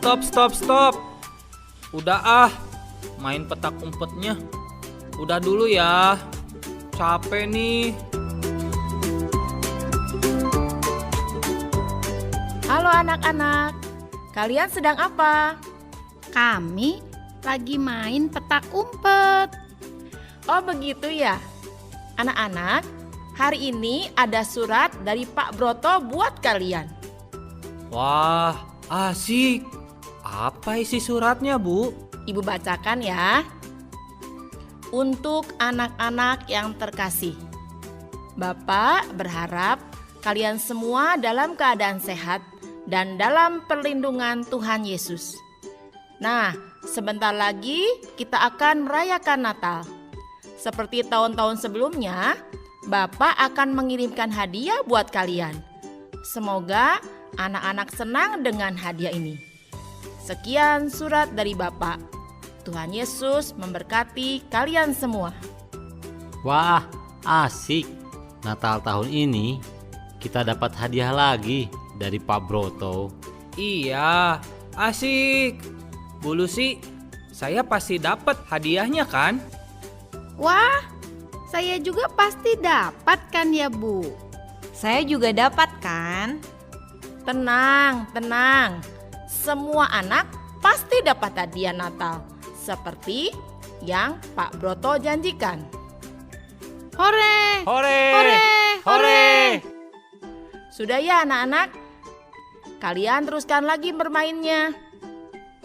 Stop. Udah main petak umpetnya. Udah dulu ya. Capek nih. Halo anak-anak, kalian sedang apa? Kami lagi main petak umpet. Oh begitu ya. Anak-anak, hari ini ada surat dari Pak Broto buat kalian. Wah, asik. Apa isi suratnya, Bu? Ibu bacakan ya. Untuk anak-anak yang terkasih, Bapak berharap kalian semua dalam keadaan sehat dan dalam perlindungan Tuhan Yesus. Nah, sebentar lagi kita akan merayakan Natal. Seperti tahun-tahun sebelumnya, Bapak akan mengirimkan hadiah buat kalian. Semoga anak-anak senang dengan hadiah ini. Sekian surat dari Bapak. Tuhan Yesus memberkati kalian semua. Wah, asik. Natal tahun ini kita dapat hadiah lagi dari Pak Broto. Iya, asik. Bu Lucy, saya pasti dapat hadiahnya kan? Wah, saya juga pasti dapat kan ya Bu? Saya juga dapat kan? Tenang. Semua anak pasti dapat hadiah Natal. Seperti yang Pak Broto janjikan. Hore! Hore! Sudah ya anak-anak? Kalian teruskan lagi bermainnya.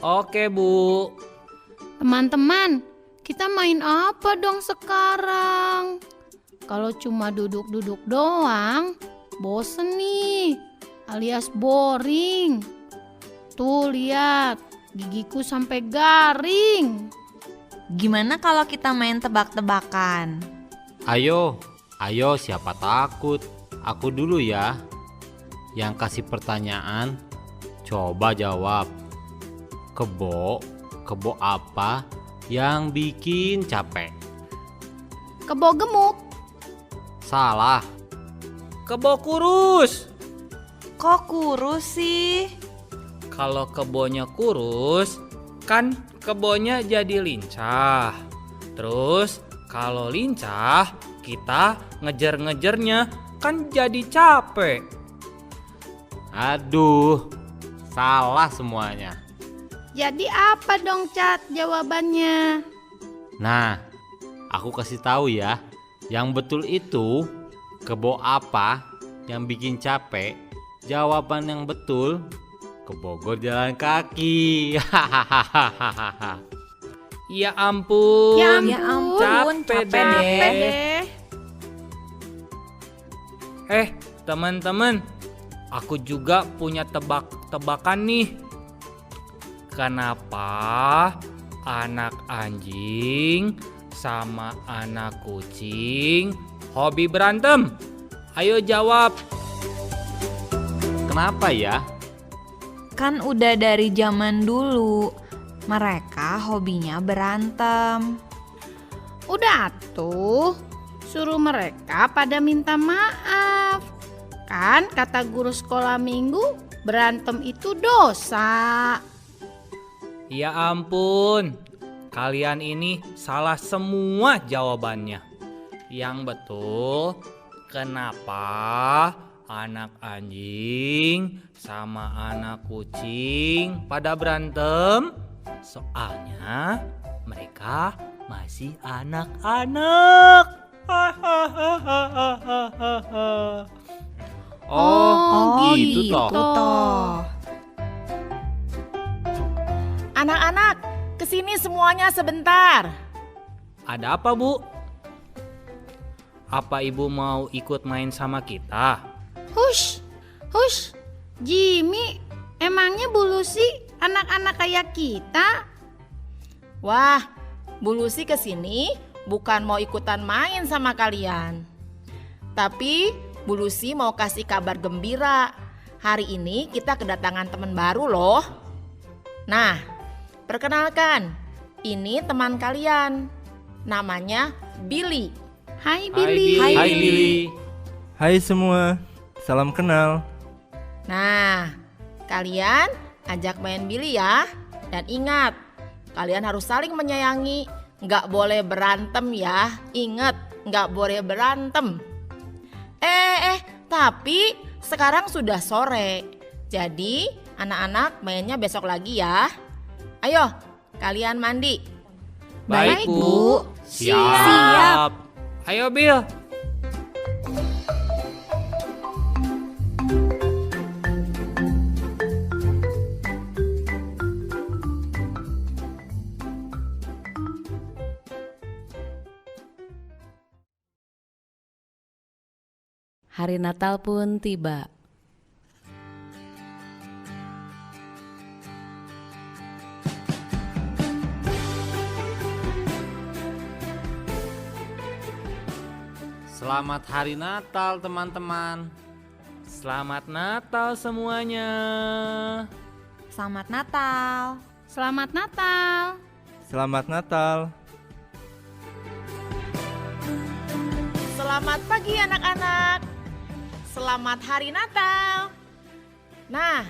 Oke, Bu. Teman-teman, kita main apa dong sekarang? Kalau cuma duduk-duduk doang, bosen nih, alias boring. Tuh lihat, gigiku sampai garing. Gimana kalau kita main tebak-tebakan? Ayo, siapa takut? Aku dulu ya. Yang kasih pertanyaan, coba jawab. Kebo apa yang bikin capek? Kebo gemuk. Salah. Kebo kurus. Kok kurus sih? Kalau kebonya kurus, kan kebonya jadi lincah. Terus kalau lincah, kita ngejar-ngejarnya kan jadi capek. Aduh, salah semuanya. Jadi apa dong Cat jawabannya? Nah, aku kasih tahu ya. Yang betul itu kebo apa yang bikin capek? Jawaban yang betul ke Bogor jalan kaki. Ya ampun. Ya ampun, capek deh. Teman-teman, aku juga punya tebak-tebakan nih. Kenapa anak anjing sama anak kucing hobi berantem? Ayo jawab. Kenapa ya? Kan udah dari zaman dulu. Mereka hobinya berantem. Udah tuh, suruh mereka pada minta maaf. Kan kata guru sekolah minggu, berantem itu dosa. Ya ampun, kalian ini salah semua jawabannya. Yang betul, kenapa anak anjing sama anak kucing pada berantem? Soalnya mereka masih anak-anak. Oh, gitu toh. Anak-anak, kesini semuanya sebentar. Ada apa, Bu? Apa Ibu mau ikut main sama kita? Hush, Jimmy, emangnya Bu Lucy anak-anak kayak kita? Wah, Bu Lucy kesini bukan mau ikutan main sama kalian. Tapi Bu Lucy mau kasih kabar gembira. Hari ini kita kedatangan teman baru loh. Nah, perkenalkan, ini teman kalian. Namanya Billy. Hai Billy. Hai Billy. Hai semua, salam kenal. Nah, kalian ajak main Billy ya. Dan ingat, kalian harus saling menyayangi. Nggak boleh berantem ya. Ingat, nggak boleh berantem. Tapi sekarang sudah sore. Jadi anak-anak mainnya besok lagi ya. Ayo, kalian mandi. Baik, Bu. Siap. Ayo, Bill. Hari Natal pun tiba. Selamat Hari Natal teman-teman. Selamat Natal semuanya. Selamat Natal. Selamat Natal. Selamat Natal. Selamat pagi anak-anak. Selamat Hari Natal. Nah,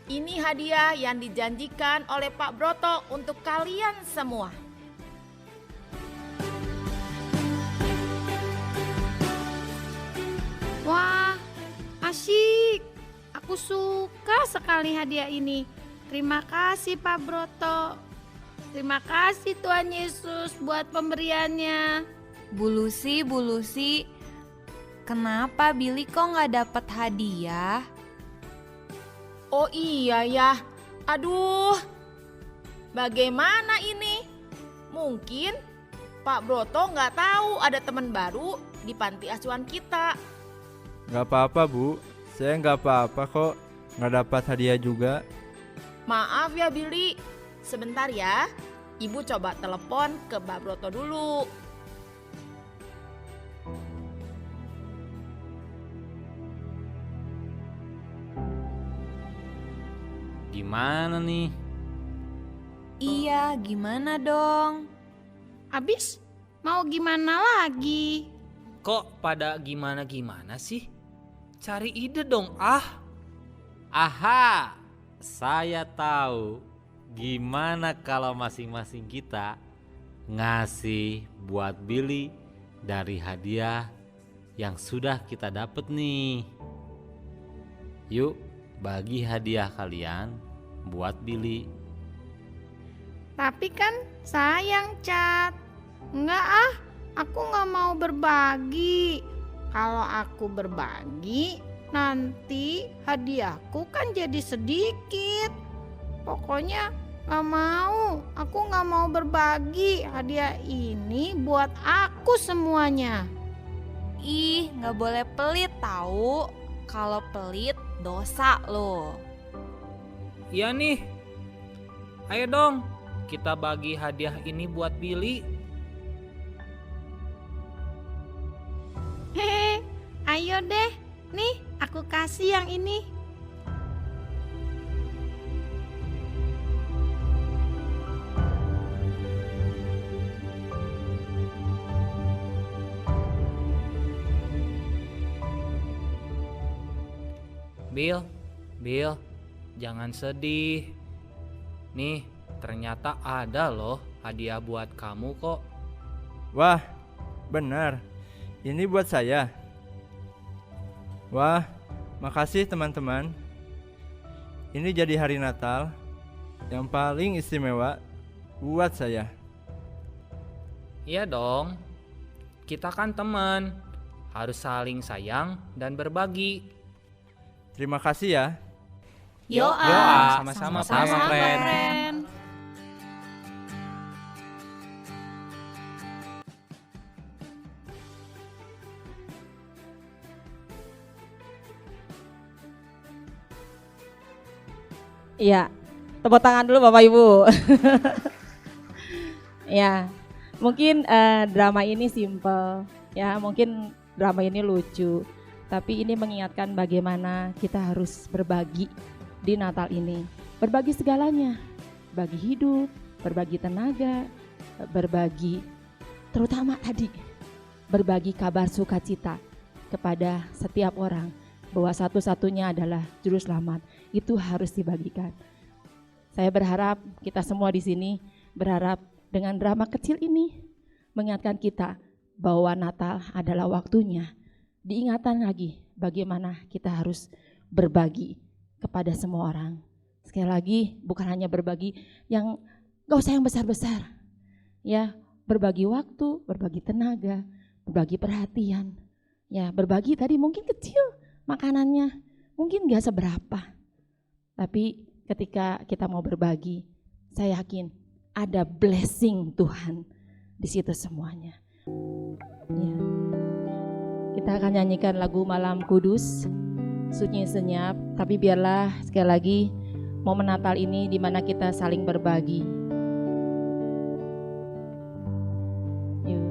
ini hadiah yang dijanjikan oleh Pak Broto untuk kalian semua. Wah, asyik. Aku suka sekali hadiah ini. Terima kasih Pak Broto. Terima kasih Tuhan Yesus buat pemberiannya. Bu Lucy, kenapa Billy kok nggak dapat hadiah? Oh iya ya, aduh, bagaimana ini? Mungkin Pak Broto nggak tahu ada teman baru di panti asuhan kita. Gak apa-apa Bu, saya gak apa-apa kok, gak dapat hadiah juga. Maaf ya Billy, sebentar ya, Ibu coba telepon ke Pak Broto dulu. Gimana nih? Iya, gimana dong? Abis mau gimana lagi? Kok pada gimana-gimana sih? Cari ide dong, Aha, saya tahu. Gimana kalau masing-masing kita ngasih buat Billy dari hadiah yang sudah kita dapat nih. Yuk, bagi hadiah kalian buat Billy. Tapi kan sayang Cat. Enggak aku nggak mau berbagi. Kalau aku berbagi, nanti hadiahku kan jadi sedikit. Pokoknya nggak mau. Aku nggak mau berbagi. Hadiah ini buat aku semuanya. Ih, nggak boleh pelit tahu. Kalau pelit dosa loh. Iya nih. Ayo dong, kita bagi hadiah ini buat Billy. Hehe, ayo deh. Nih, aku kasih yang ini. Bill, jangan sedih. Nih, ternyata ada loh hadiah buat kamu kok. Wah, benar. Ini buat saya. Wah, makasih teman-teman. Ini jadi hari Natal yang paling istimewa buat saya. Iya dong, kita kan teman, harus saling sayang dan berbagi. Terima kasih ya. Yo, sama-sama, Friend. Iya, tepuk tangan dulu Bapak Ibu. Ya, mungkin drama ini simple, ya mungkin drama ini lucu, tapi ini mengingatkan bagaimana kita harus berbagi di Natal ini. Berbagi segalanya, berbagi hidup, berbagi tenaga, berbagi terutama tadi, berbagi kabar sukacita kepada setiap orang bahwa satu-satunya adalah juru selamat. Itu harus dibagikan. Saya berharap kita semua di sini berharap dengan drama kecil ini mengingatkan kita bahwa Natal adalah waktunya. Diingatkan lagi bagaimana kita harus berbagi kepada semua orang. Sekali lagi bukan hanya berbagi yang gak usah yang besar-besar. Ya, berbagi waktu, berbagi tenaga, berbagi perhatian. Ya, berbagi tadi mungkin kecil makanannya, mungkin gak seberapa. Tapi ketika kita mau berbagi, saya yakin ada blessing Tuhan di situ semuanya. Ya. Kita akan nyanyikan lagu Malam Kudus, sunyi senyap, tapi biarlah sekali lagi momen Natal ini di mana kita saling berbagi. Yuk.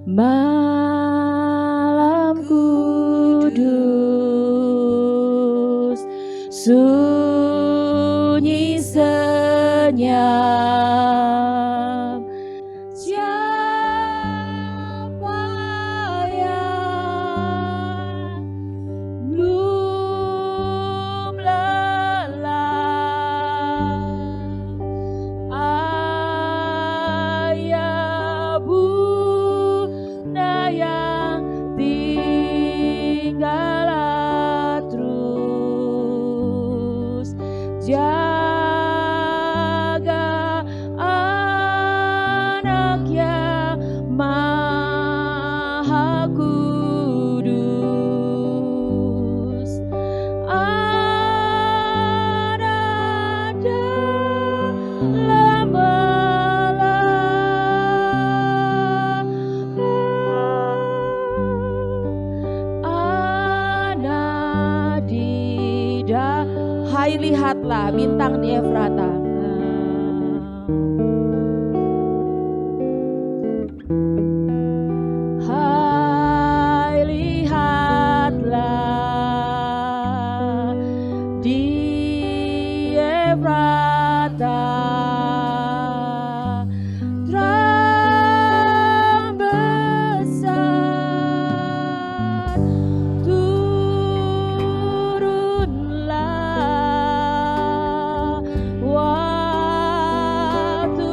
Malam Kudus, sunyi senyap, siapa yang belum lelah, ayah bunda yang tinggallah terus jaga anak yang maha kudus. Ada dalam anak di hai lihatlah bintang di Efrata. Hai lihatlah di Efrata, terang besar turunlah, waktu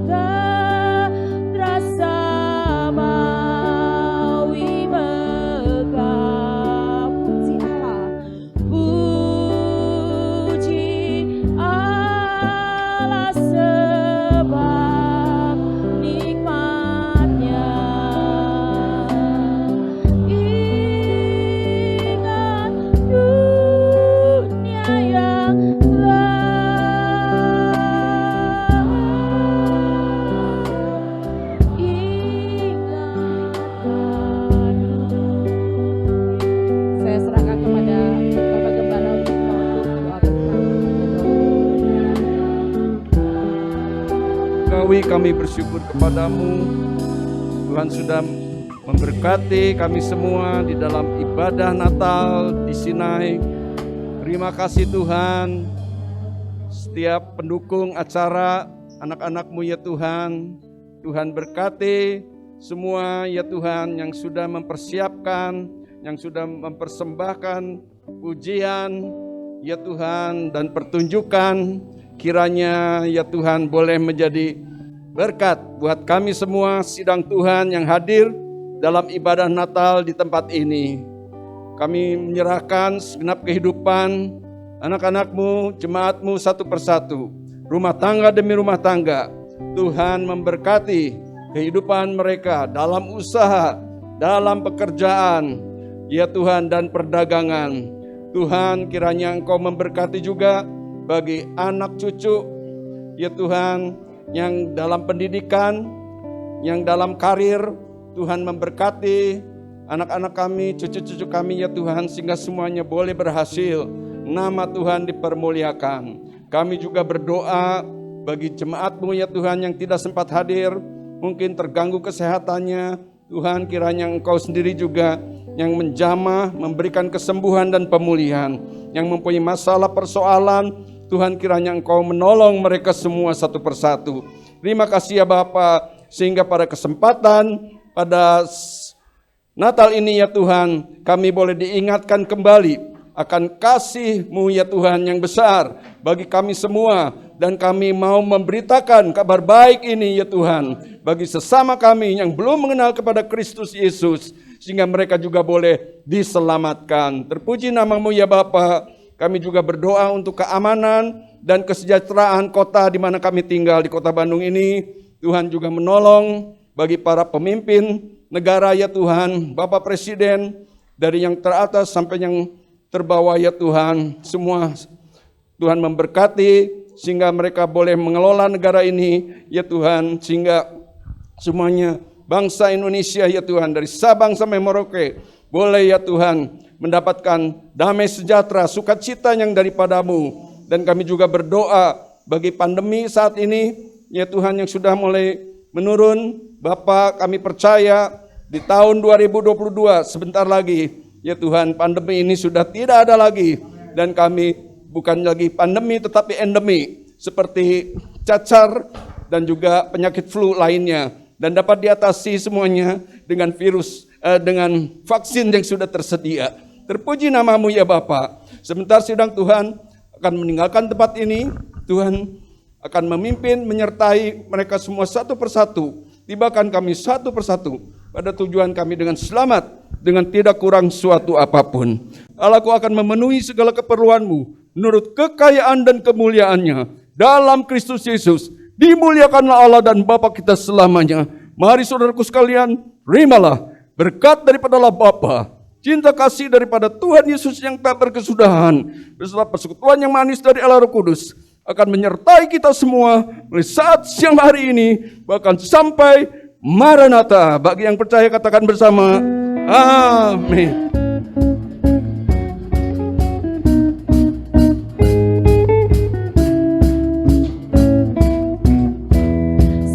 tak terasa maui megap. Puji Allah sebab nikmatnya. Ingat dunia yang saya serahkan kepada Bapak Gembala untuk doa Kami bersyukur kepadamu, Tuhan sudah memberkati kami semua di dalam ibadah Natal di Sinai. Terima kasih Tuhan, setiap pendukung acara anak-anak-Mu ya Tuhan. Tuhan berkati semua ya Tuhan yang sudah mempersiapkan, yang sudah mempersembahkan pujian ya Tuhan dan pertunjukan. Kiranya ya Tuhan boleh menjadi berkat buat kami semua sidang Tuhan yang hadir dalam ibadah Natal di tempat ini. Kami menyerahkan segenap kehidupan anak-anak-Mu, jemaat-Mu satu persatu, rumah tangga demi rumah tangga. Tuhan memberkati kehidupan mereka dalam usaha, dalam pekerjaan, ya Tuhan, dan perdagangan. Tuhan, kiranya Engkau memberkati juga bagi anak cucu, ya Tuhan, yang dalam pendidikan, yang dalam karir. Tuhan memberkati anak-anak kami, cucu-cucu kami ya Tuhan, sehingga semuanya boleh berhasil nama Tuhan dipermuliakan. Kami juga berdoa bagi jemaat-Mu ya Tuhan yang tidak sempat hadir, mungkin terganggu kesehatannya. Tuhan, kiranya Engkau sendiri juga yang menjamah, memberikan kesembuhan dan pemulihan. Yang mempunyai masalah persoalan, Tuhan kiranya Engkau menolong mereka semua satu persatu. Terima kasih ya Bapa, sehingga pada kesempatan pada Natal ini ya Tuhan, kami boleh diingatkan kembali akan kasih-Mu ya Tuhan yang besar bagi kami semua. Dan kami mau memberitakan kabar baik ini ya Tuhan bagi sesama kami yang belum mengenal kepada Kristus Yesus, sehingga mereka juga boleh diselamatkan. Terpuji nama-Mu ya Bapa. Kami juga berdoa untuk keamanan dan kesejahteraan kota di mana kami tinggal di Kota Bandung ini. Tuhan juga menolong bagi para pemimpin negara ya Tuhan, Bapak Presiden, dari yang teratas sampai yang terbawah ya Tuhan. Semua Tuhan memberkati sehingga mereka boleh mengelola negara ini ya Tuhan, sehingga semuanya bangsa Indonesia ya Tuhan, dari Sabang sampai Merauke, boleh ya Tuhan mendapatkan damai sejahtera, sukacita yang daripada-Mu. Dan kami juga berdoa bagi pandemi saat ini ya Tuhan yang sudah mulai menurun. Bapa, kami percaya di tahun 2022 sebentar lagi ya Tuhan, pandemi ini sudah tidak ada lagi, dan kami bukan lagi pandemi tetapi endemi seperti cacar dan juga penyakit flu lainnya, dan dapat diatasi semuanya dengan dengan vaksin yang sudah tersedia. Terpuji nama-Mu ya Bapa. Sebentar sidang Tuhan akan meninggalkan tempat ini. Tuhan akan memimpin, menyertai mereka semua satu persatu. Tibakan kami satu persatu pada tujuan kami dengan selamat, dengan tidak kurang suatu apapun. Allahku akan memenuhi segala keperluan-Mu menurut kekayaan dan kemuliaan-Nya dalam Kristus Yesus. Dimuliakanlah Allah dan Bapa kita selamanya. Mari saudaraku sekalian, terimalah berkat daripada Allah Bapa, cinta kasih daripada Tuhan Yesus yang tak berkesudahan, beserta persekutuan yang manis dari Allah Roh Kudus akan menyertai kita semua mulai saat siang hari ini bahkan sampai Maranatha. Bagi yang percaya katakan bersama, amin.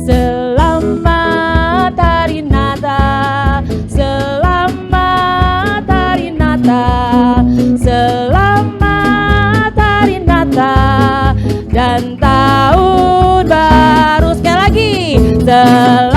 Selamat Hari Natal, selamat Hari Natal, selamat Hari Natal dan tahun baru. Sekali lagi, selamat